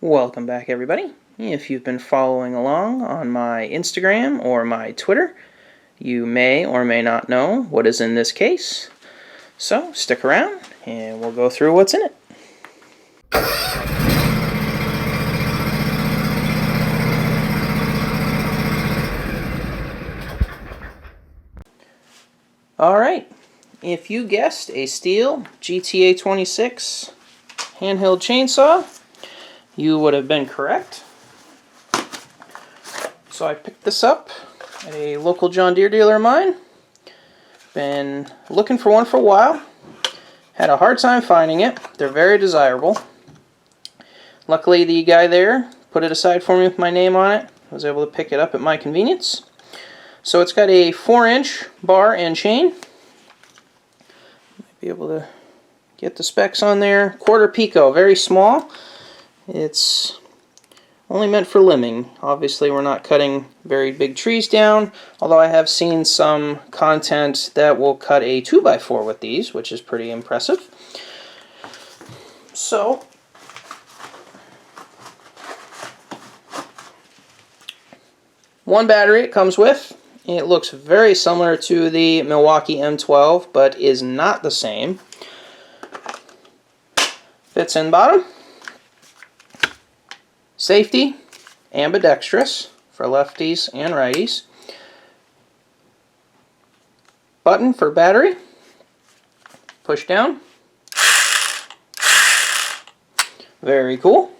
Welcome back, everybody. If you've been following along on my Instagram or my Twitter, you may or may not know what is in this case. So stick around and we'll go through what's in it. Alright, if you guessed a Stihl GTA26 handheld chainsaw, you would have been correct. So I picked this up at a local John Deere dealer of mine. Been looking for one for a while. Had a hard time finding it. They're very desirable. Luckily the guy there put it aside for me with my name on it. I was able to pick it up at my convenience. So it's got a 4-inch bar and chain. Might be able to get the specs on there. Quarter pico, very small. It's only meant for limbing. Obviously we're not cutting very big trees down, although I have seen some content that will cut a 2x4 with these, which is pretty impressive. So, one battery it comes with. It looks very similar to the Milwaukee M12, but is not the same. Fits in bottom. Safety, ambidextrous for lefties and righties. Button for battery. Push down. Very cool.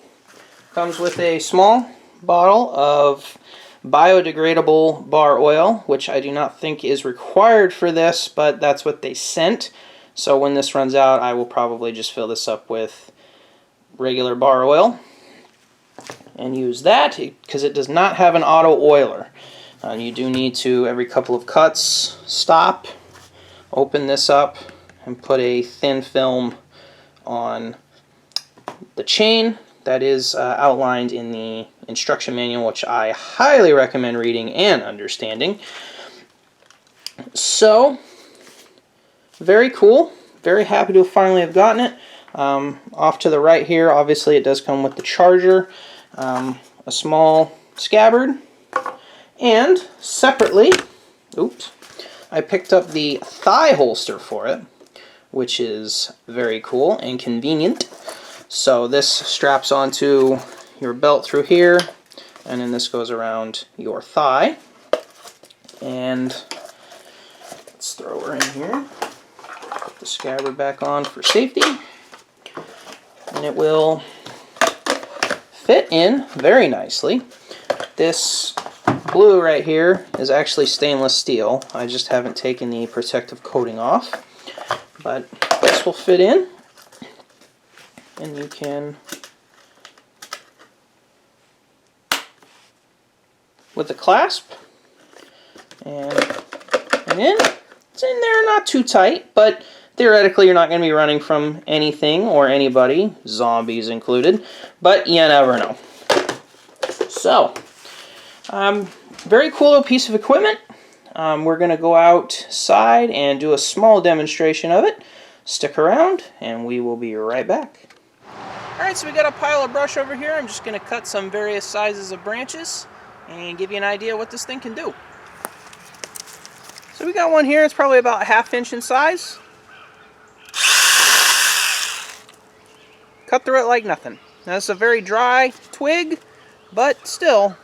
Comes with a small bottle of biodegradable bar oil, which I do not think is required for this, but that's what they sent. So when this runs out, I will probably just fill this up with regular bar oil and use that, because it does not have an auto oiler. You do need to, every couple of cuts, stop, open this up, and put a thin film on the chain. That is outlined in the instruction manual, which I highly recommend reading and understanding. So, very cool. Very happy to finally have gotten it. Off to the right here, obviously it does come with the charger, a small scabbard, and separately, I picked up the thigh holster for it, which is very cool and convenient. So this straps onto your belt through here, and then this goes around your thigh. And let's throw her in here. Put the scabbard back on for safety. And it will fit in very nicely. This blue right here is actually stainless steel. I just haven't taken the protective coating off. But this will fit in. And you can, with the clasp, and in. It's in there, not too tight, but theoretically you're not going to be running from anything or anybody, zombies included, but you never know. So, very cool little piece of equipment. We're going to go outside and do a small demonstration of it. Stick around and we will be right back. Alright, so we got a pile of brush over here. I'm just going to cut some various sizes of branches and give you an idea what this thing can do. So we got one here, it's probably about a ½ inch in size. Cut through it like nothing. Now this is a very dry twig, but still,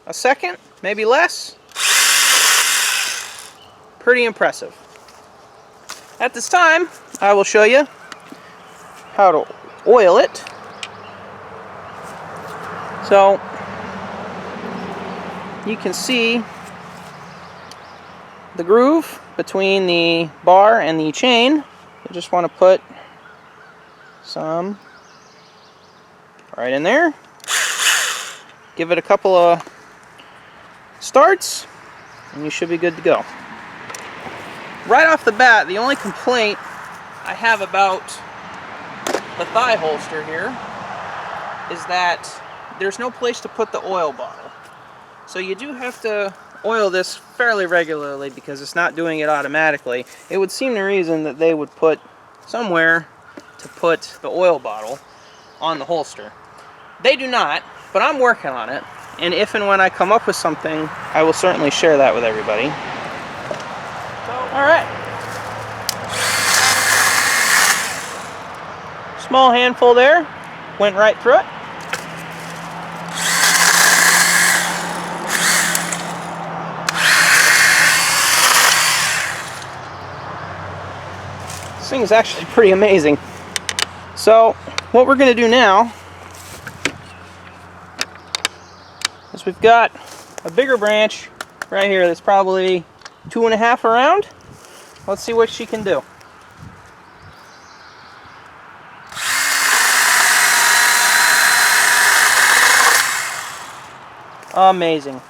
a second, maybe less. Pretty impressive. At this time, I will show you how to oil it. So you can see the groove between the bar and the chain. You just want to put some right in there. Give it a couple of starts and you should be good to go. Right off the bat, the only complaint I have about the thigh holster here is that there's no place to put the oil bottle. So you do have to oil this fairly regularly because it's not doing it automatically. It would seem to reason that they would put somewhere to put the oil bottle. on the holster. They do not, but I'm working on it. And if and when I come up with something, I will certainly share that with everybody. Alright. Small handful there. Went right through it. This thing is actually pretty amazing. So, what we're going to do now is we've got a bigger branch right here that's probably 2.5 around. Let's see what she can do. Amazing.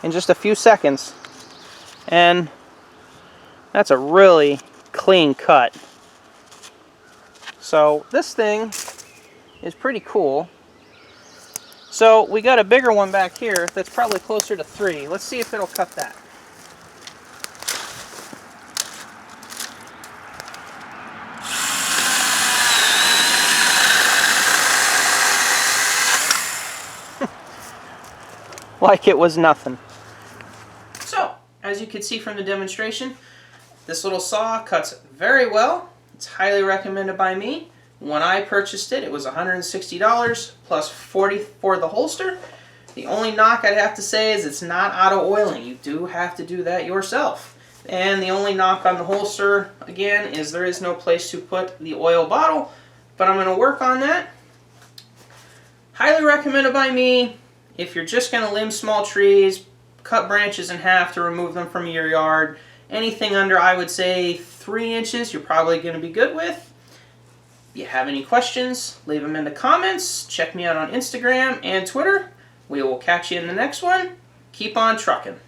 In just a few seconds. And that's a really clean cut. So this thing is pretty cool. So we got a bigger one back here that's probably closer to 3. Let's see if it'll cut that. Like it was nothing. So, as you can see from the demonstration, this little saw cuts very well. It's highly recommended by me. When I purchased it, it was $160 plus $40 for the holster. The only knock I'd have to say is it's not auto-oiling. You do have to do that yourself. And the only knock on the holster, again, is there is no place to put the oil bottle, but I'm going to work on that. Highly recommended by me. If you're just going to limb small trees, cut branches in half to remove them from your yard, anything under, I would say, 3 inches, you're probably going to be good with. If you have any questions, leave them in the comments. Check me out on Instagram and Twitter. We will catch you in the next one. Keep on trucking.